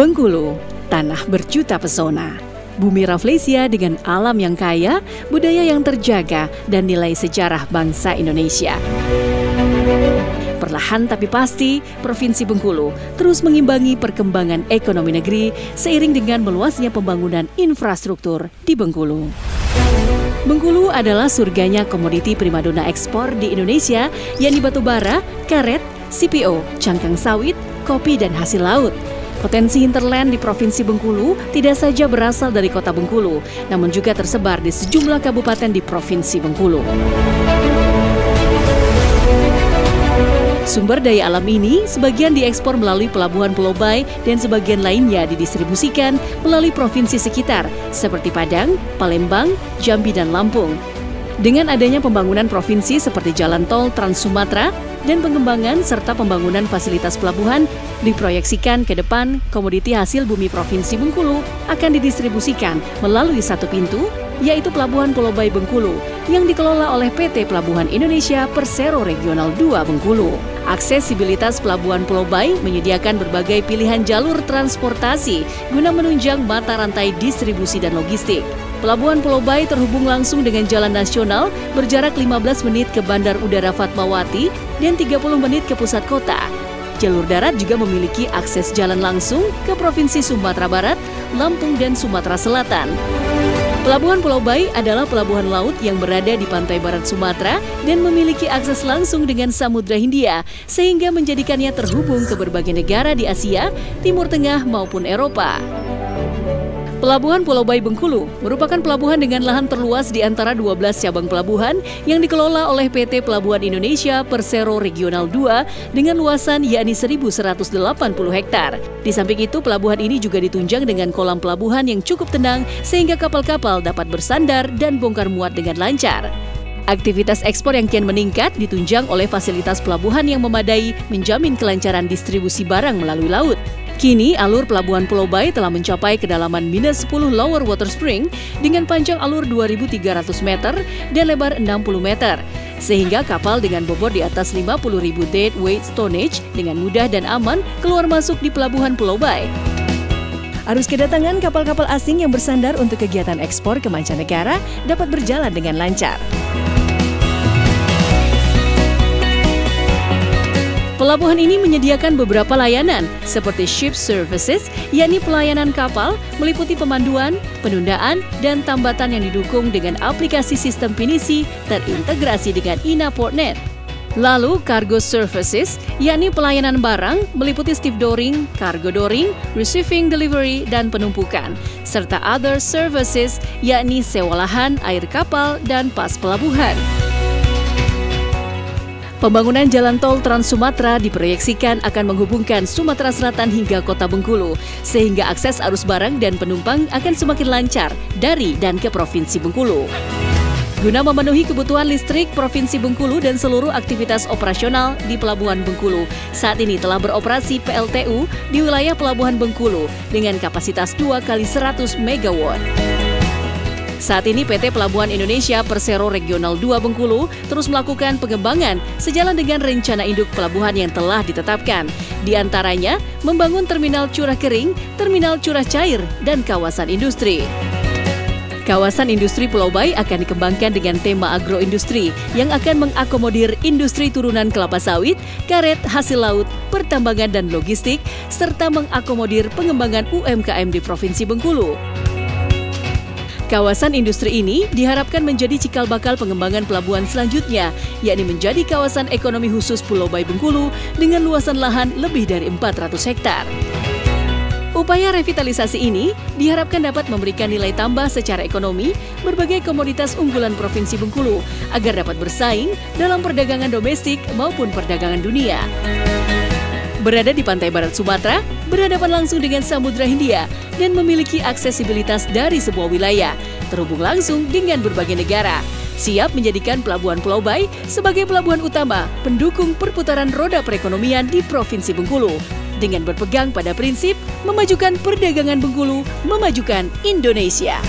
Bengkulu, tanah berjuta pesona. Bumi Rafflesia dengan alam yang kaya, budaya yang terjaga, dan nilai sejarah bangsa Indonesia. Perlahan tapi pasti, Provinsi Bengkulu terus mengimbangi perkembangan ekonomi negeri seiring dengan meluasnya pembangunan infrastruktur di Bengkulu. Bengkulu adalah surganya komoditi primadona ekspor di Indonesia, yakni batu bara, karet, CPO, cangkang sawit, kopi, dan hasil laut. Potensi hinterland di Provinsi Bengkulu tidak saja berasal dari kota Bengkulu, namun juga tersebar di sejumlah kabupaten di Provinsi Bengkulu. Sumber daya alam ini sebagian diekspor melalui pelabuhan Pulau Bayi dan sebagian lainnya didistribusikan melalui provinsi sekitar seperti Padang, Palembang, Jambi, dan Lampung. Dengan adanya pembangunan provinsi seperti jalan tol Trans Sumatera dan pengembangan serta pembangunan fasilitas pelabuhan, diproyeksikan ke depan komoditi hasil bumi Provinsi Bengkulu akan didistribusikan melalui satu pintu, yaitu Pelabuhan Pulau Bayi Bengkulu yang dikelola oleh PT Pelabuhan Indonesia Persero Regional 2 Bengkulu. Aksesibilitas Pelabuhan Pulau Bayi menyediakan berbagai pilihan jalur transportasi guna menunjang mata rantai distribusi dan logistik. Pelabuhan Pulau Bayi terhubung langsung dengan jalan nasional berjarak 15 menit ke Bandar Udara Fatmawati dan 30 menit ke pusat kota. Jalur darat juga memiliki akses jalan langsung ke Provinsi Sumatera Barat, Lampung, dan Sumatera Selatan. Pelabuhan Pulau Bayi adalah pelabuhan laut yang berada di pantai barat Sumatera dan memiliki akses langsung dengan Samudra Hindia, sehingga menjadikannya terhubung ke berbagai negara di Asia, Timur Tengah, maupun Eropa. Pelabuhan Pulau Bayi Bengkulu merupakan pelabuhan dengan lahan terluas di antara 12 cabang pelabuhan yang dikelola oleh PT Pelabuhan Indonesia Persero Regional 2 dengan luasan yakni 1.180 hektar. Di samping itu, pelabuhan ini juga ditunjang dengan kolam pelabuhan yang cukup tenang sehingga kapal-kapal dapat bersandar dan bongkar muat dengan lancar. Aktivitas ekspor yang kian meningkat ditunjang oleh fasilitas pelabuhan yang memadai menjamin kelancaran distribusi barang melalui laut. Kini, alur Pelabuhan Pulau Bayi telah mencapai kedalaman -10 Lower Water Spring dengan panjang alur 2.300 meter dan lebar 60 meter. Sehingga kapal dengan bobot di atas 50.000 deadweight tonnage dengan mudah dan aman keluar masuk di Pelabuhan Pulau Bayi. Arus kedatangan kapal-kapal asing yang bersandar untuk kegiatan ekspor ke mancanegara dapat berjalan dengan lancar. Pelabuhan ini menyediakan beberapa layanan seperti ship services, yakni pelayanan kapal meliputi pemanduan, penundaan, dan tambatan yang didukung dengan aplikasi sistem pinisi terintegrasi dengan INA-Portnet. Lalu cargo services, yakni pelayanan barang meliputi stevedoring, cargo dooring, receiving delivery, dan penumpukan, serta other services, yakni sewa lahan, air kapal, dan pas pelabuhan. Pembangunan jalan tol Trans Sumatera diproyeksikan akan menghubungkan Sumatera Selatan hingga kota Bengkulu, sehingga akses arus barang dan penumpang akan semakin lancar dari dan ke Provinsi Bengkulu. Guna memenuhi kebutuhan listrik Provinsi Bengkulu dan seluruh aktivitas operasional di Pelabuhan Bengkulu, saat ini telah beroperasi PLTU di wilayah Pelabuhan Bengkulu dengan kapasitas 2 kali 100 MW. Saat ini PT Pelabuhan Indonesia Persero Regional 2 Bengkulu terus melakukan pengembangan sejalan dengan rencana induk pelabuhan yang telah ditetapkan. Di antaranya, membangun terminal curah kering, terminal curah cair, dan kawasan industri. Kawasan industri Pulau Bayi akan dikembangkan dengan tema agroindustri yang akan mengakomodir industri turunan kelapa sawit, karet, hasil laut, pertambangan, dan logistik, serta mengakomodir pengembangan UMKM di Provinsi Bengkulu. Kawasan industri ini diharapkan menjadi cikal bakal pengembangan pelabuhan selanjutnya, yakni menjadi kawasan ekonomi khusus Pulau Bayi Bengkulu dengan luasan lahan lebih dari 400 hektar. Upaya revitalisasi ini diharapkan dapat memberikan nilai tambah secara ekonomi berbagai komoditas unggulan Provinsi Bengkulu agar dapat bersaing dalam perdagangan domestik maupun perdagangan dunia. Berada di pantai barat Sumatera, berhadapan langsung dengan Samudra Hindia, dan memiliki aksesibilitas dari semua wilayah, terhubung langsung dengan berbagai negara. Siap menjadikan Pelabuhan Pulau Bayi sebagai pelabuhan utama pendukung perputaran roda perekonomian di Provinsi Bengkulu. Dengan berpegang pada prinsip memajukan perdagangan Bengkulu, memajukan Indonesia.